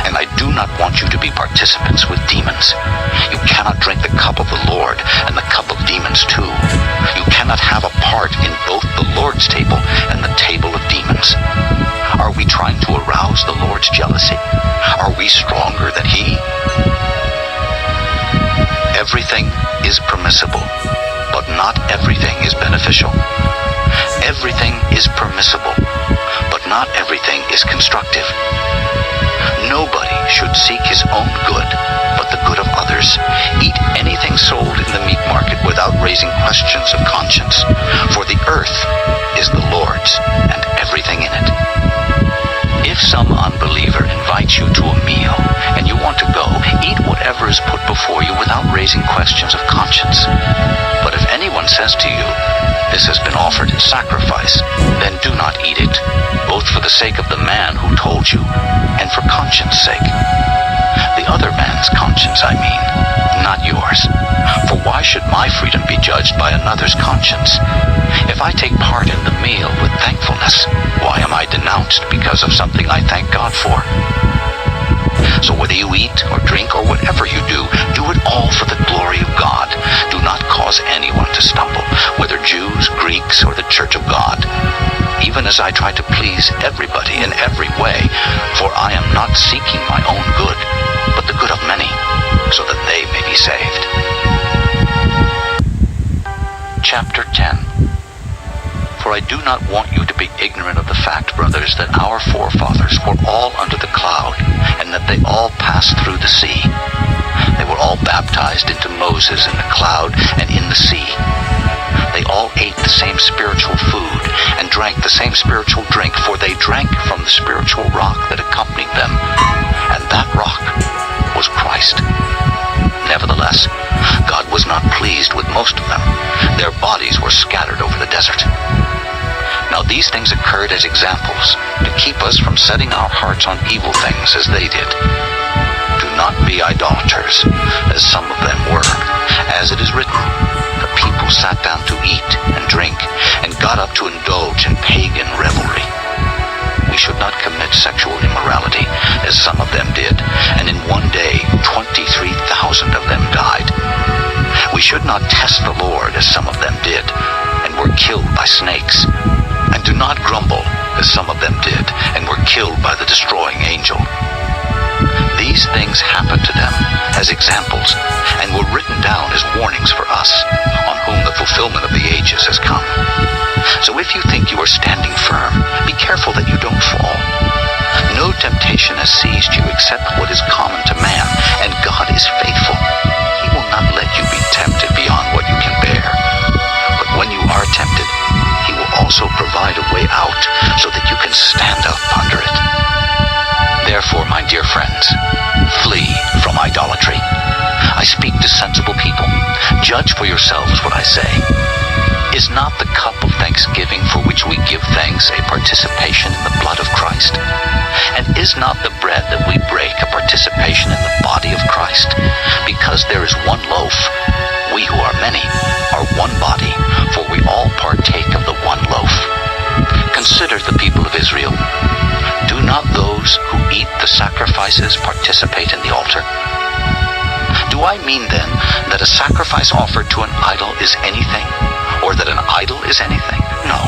and I do not want you to be participants with demons. You cannot drink the cup of the Lord and the cup of demons too. You cannot have a part in both the Lord's table and the table of demons. Are we trying to arouse the Lord's jealousy? Are we stronger than He? Everything is permissible, but not everything is beneficial. Everything is permissible, but not everything is constructive. Nobody should seek his own good, but the good of others. Eat anything sold in the meat market without raising questions of conscience, for the earth is the Lord's and everything in it. If some unbeliever invites you to a meal and you want to go, eat whatever is put before you without raising questions of conscience. But if anyone says to you, "This has been offered in sacrifice," then do not eat it, both for the sake of the man who told you and for conscience sake. The other man's conscience, I mean, not yours. For why should my freedom be judged by another's conscience? If I take part in the meal with thankfulness, why am I denounced because of something I thank God for? So whether you eat or drink or whatever you do it all for the glory of God. Do not cause anyone to stumble, whether Jews, Greeks, or the Church of God, even as I try to please everybody in every way, for I am not seeking my own good, but the good of many, so that they may be saved. Chapter 10. For I do not want you to be ignorant of the fact, brothers, that our forefathers were all under the cloud, and that they all passed through the sea. They were all baptized into Moses in the cloud and in the sea. They all ate the same spiritual food and drank the same spiritual drink, for they drank from the spiritual rock that accompanied them, and that rock was Christ. Nevertheless, God was not pleased with most of them. Their bodies were scattered over the desert. Now these things occurred as examples, to keep us from setting our hearts on evil things as they did. Do not be idolaters, as some of them were. As it is written, the people sat down to eat and drink, and got up to indulge in pagan revelry. We should not commit sexual immorality, as some of them did, and in one day 23,000 of them died. We should not test the Lord, as some of them did, and were killed by snakes. And do not grumble, as some of them did, and were killed by the destroying angel. These things happened to them as examples, and were written down as warnings for us, on whom the fulfillment of the ages has come. So if you think you are standing firm, be careful that you don't fall. No temptation has seized you except what is common to man, and God is faithful. He will not let you be tempted beyond what you can bear. But when you are tempted, He will also provide a way out, so that you can stand up under it. Therefore, my dear friends, flee from idolatry. I speak to sensible people. Judge for yourselves what I say. Is not the cup of thanksgiving for which we give thanks a participation in the blood of Christ? And is not the bread that we break a participation in the body of Christ? Because there is one loaf, we who are many are one body, for we all partake of the one loaf. Consider the people of Israel. Do not those who eat the sacrifices participate in the altar? Do I mean then that a sacrifice offered to an idol is anything, or that an idol is anything? No,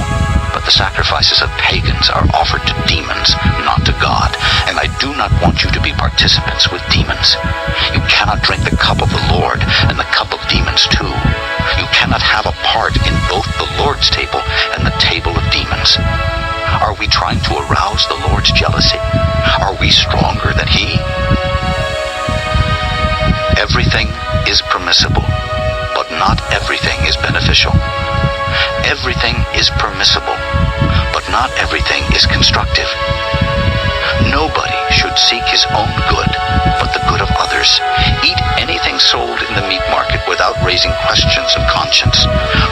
but the sacrifices of pagans are offered to demons, not to God, and I do not want you to be participants with demons. You cannot drink the cup of the Lord and the cup of demons too. You cannot have a part in both the Lord's table and the table of demons. Are we trying to arouse the Lord's jealousy? Are we stronger than He? Everything is permissible, but not everything is beneficial. Everything is permissible, but not everything is constructive. Nobody should seek his own good, but the good of others. Eat anything sold in the meat market without raising questions of conscience,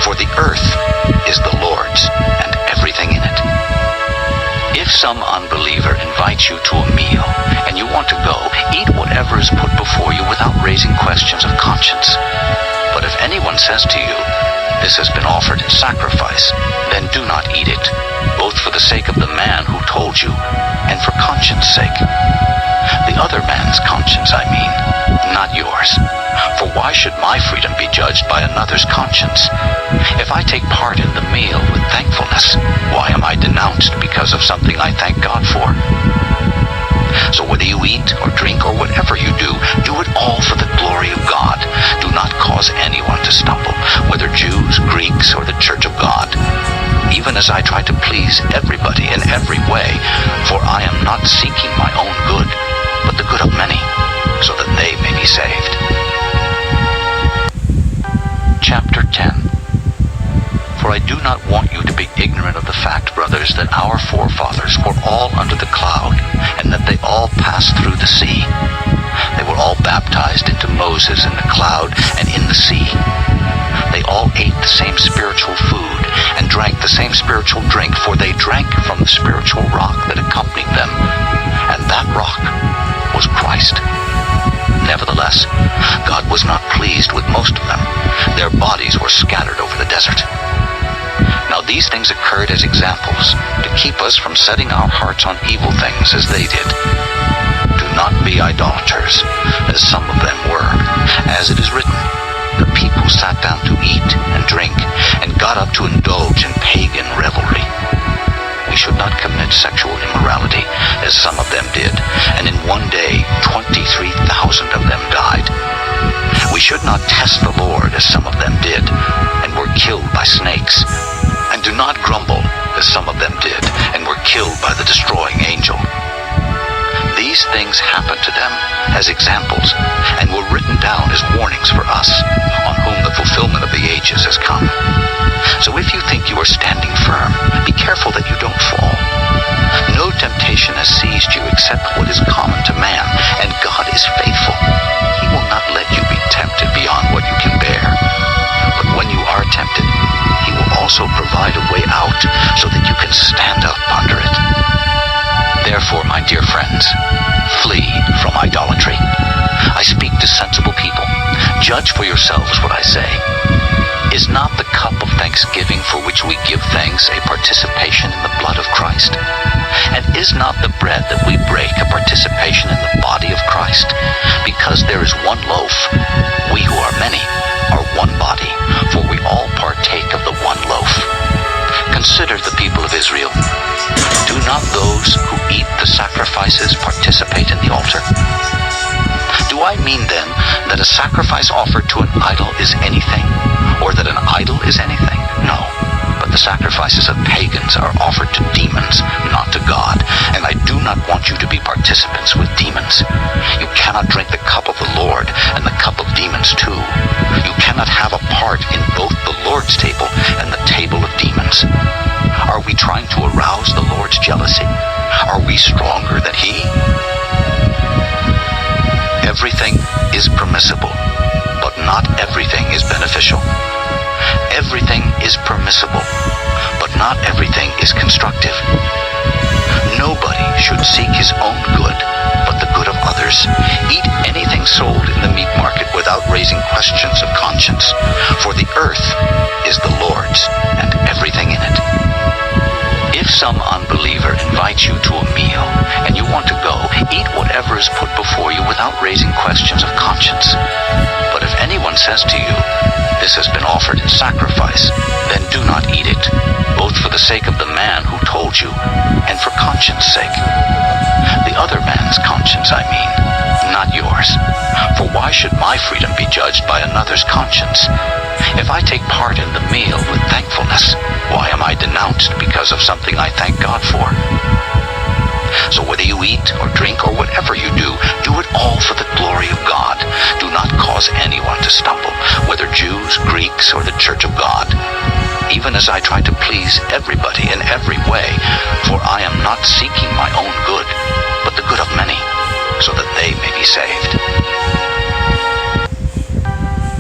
for the earth is the Lord's and everything in it. If some unbeliever invites you to a meal and you want to go, eat whatever is put before you without raising questions of conscience. But if anyone says to you, "This has been offered in sacrifice," then do not eat it, both for the sake of the man who told you and for conscience sake. The other man's conscience, I mean, not yours. For why should my freedom be judged by another's conscience? If I take part in the meal with thankfulness, why am I denounced because of something I thank God for? So whether you eat or drink or whatever you do it all for the glory of God. Do not cause anyone to stumble, whether Jews, Greeks, or the church of God, even as I try to please everybody in every way, for I am not seeking my own good, but the good of many, so that they may be saved. Chapter 10. For I do not want you to be ignorant of the fact, brothers, that our forefathers were all under the cloud, and that they all passed through the sea. They were all baptized into Moses in the cloud and in the sea. They all ate the same spiritual food and drank the same spiritual drink, for they drank from the spiritual rock that accompanied them, and that rock was Christ. Nevertheless, God was not pleased with most of them. Their bodies were scattered over the desert. Now these things occurred as examples, to keep us from setting our hearts on evil things as they did. Do not be idolaters, as some of them were. As it is written, the people sat down to eat and drink, and got up to indulge in pagan revelry. We should not commit sexual immorality, as some of them did, and in one day 23,000 of them died. We should not test the Lord, as some of them did, and were killed by snakes. And do not grumble, as some of them did, and were killed by the destroying angel. These things happened to them as examples, and were written down as warnings for us, on whom the fulfillment of the ages has come. So if you think you are standing firm, be careful that you don't fall. No temptation has seized you except what is common to man, and God is faithful. He will not let you be tempted beyond what you can bear. But when you are tempted, He will also provide a way out, so that you can stand up under it. Therefore, my dear friends, flee from idolatry. I speak to sensible people. Judge for yourselves what I say. Is not the cup of thanksgiving for which we give thanks a participation in the blood of Christ? And is not the bread that we break a participation in the body of Christ? Because there is one loaf, we who are many are one body, for we all partake of the one loaf. Consider the people of Israel. Do not those who eat the sacrifices participate in the altar? Do I mean then that a sacrifice offered to an idol is anything, or that an idol is anything? No, but the sacrifices of pagans are offered to demons, not to God, and I do not want you to be participants with demons. You cannot drink the cup of the Lord and the cup of demons too. You cannot have a part in both the Lord's table and the table of demons. Are we trying to arouse the Lord's jealousy? Are we stronger than He? Everything is permissible, but not everything is beneficial. Everything is permissible, but not everything is constructive. Nobody should seek his own good, but the good of others. Eat anything sold in the meat market without raising questions of conscience, for the earth is the Lord's, and everything in it. If some unbeliever invites you to a meal, and you want to go, eat whatever is put before you without raising questions of conscience. But if anyone says to you, "This has been offered in sacrifice," then do not eat it, both for the sake of the man who told you, and for conscience sake. The other man's conscience, I mean, not yours. For why should my freedom be judged by another's conscience? If I take part in the meal with thankfulness, why am I denounced because of something I thank God for? So whether you eat or drink or whatever you do it all for the glory of God. Do not cause anyone to stumble, whether Jews, Greeks, or the church of God, even as I try to please everybody in every way, for I am not seeking my own good, but the good of many, so that they may be saved.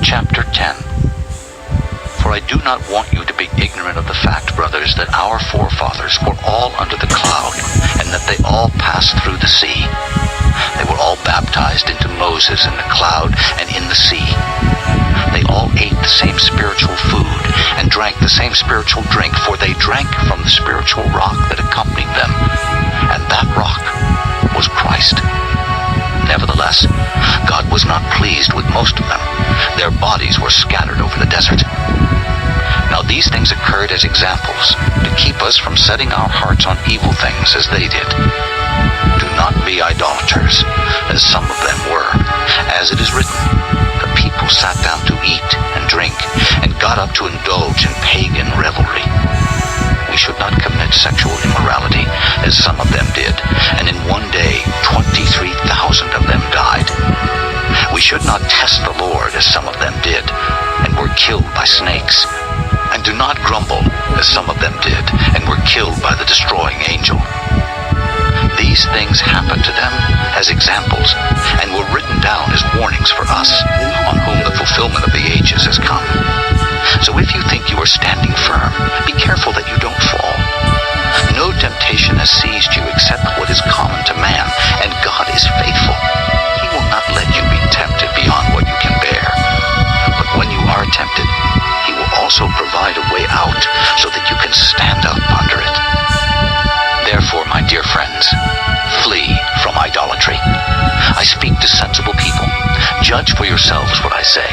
Chapter 10. For I do not want you to be ignorant of the fact, brothers, that our forefathers were all under the cloud, and that they all passed through the sea. They were all baptized into Moses in the cloud and in the sea. They all ate the same spiritual food and drank the same spiritual drink, for they drank from the spiritual rock that accompanied them, and that rock was Christ. Nevertheless, God was not pleased with most of them. Their bodies were scattered over the desert. Now these things occurred as examples, to keep us from setting our hearts on evil things as they did. Do not be idolaters, as some of them were. As it is written, the people sat down to eat and drink, and got up to indulge in pagan revelry. We should not commit sexual immorality, as some of them did, and in one day 23,000 of them died. We should not test the Lord, as some of them did, and were killed by snakes. And do not grumble, as some of them did, and were killed by the destroying angel. These things happened to them as examples, and were written down as warnings for us, on whom the fulfillment of the ages has come. So if you think you are standing firm, be careful that you don't fall. No temptation has seized you except what is common to man, and God is faithful. He will not let you be tempted beyond what you can bear. But when you are tempted, He will also provide a way out, so that you can stand up under it. Therefore, my dear friends, flee from idolatry. I speak to sensible people. Judge for yourselves what I say.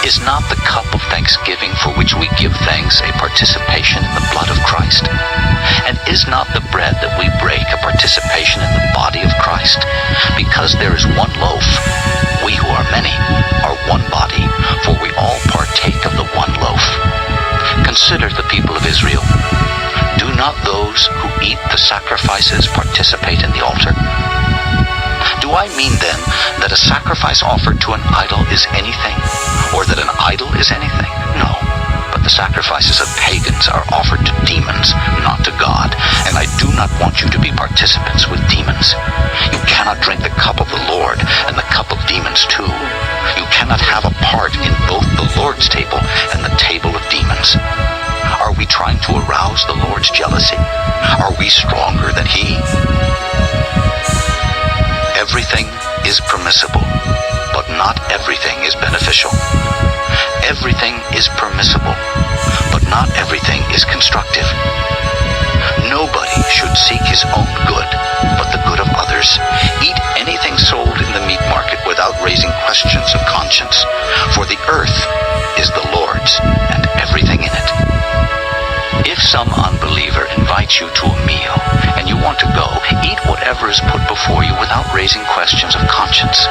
Is not the cup of thanksgiving for which we give thanks a participation in the blood of Christ? And is not the bread that we break a participation in the body of Christ? Because there is one loaf, we who are many are one body, for we all partake of the one loaf. Consider the people of Israel. Do not those who eat the sacrifices participate in the altar? Do I mean then that a sacrifice offered to an idol is anything, or that an idol is anything? No, but the sacrifices of pagans are offered to demons, not to God, and I do not want you to be participants with demons. You cannot drink the cup of the Lord and the cup of demons too. You cannot have a part in both the Lord's table and the table of demons. Are we trying to arouse the Lord's jealousy? Are we stronger than He? Everything is permissible, but not everything is beneficial. Everything is permissible, but not everything is constructive. Nobody should seek his own good, but the good of others. Eat anything sold in the meat market without raising questions of conscience, for the earth is the Lord's, and everything in it. If some unbeliever invites you to a meal, and you want to go, eat whatever is put before you without raising questions of conscience.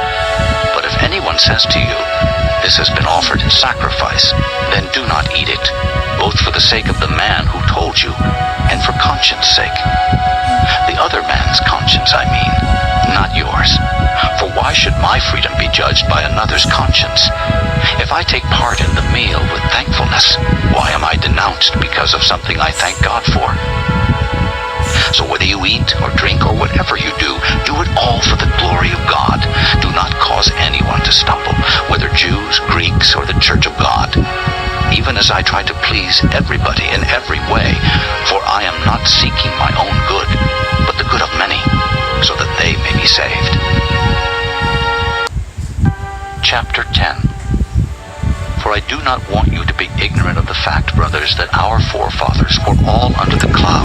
But if anyone says to you, "This has been offered in sacrifice," then do not eat it, both for the sake of the man who told you, and for conscience sake. The other man's conscience, I mean, not yours. For why should my freedom be judged by another's conscience? If I take part in the meal with thankfulness, why am I denounced because of something I thank God for? So whether you eat or drink or whatever you do it all for the glory of God. Do not cause anyone to stumble, whether Jews, Greeks, or the church of God. Even as I try to please everybody in every way, for I am not seeking my own good, but the good of many, so that they may be saved. Chapter 10. For I do not want you to be ignorant of the fact, brothers, that our forefathers were all under the cloud,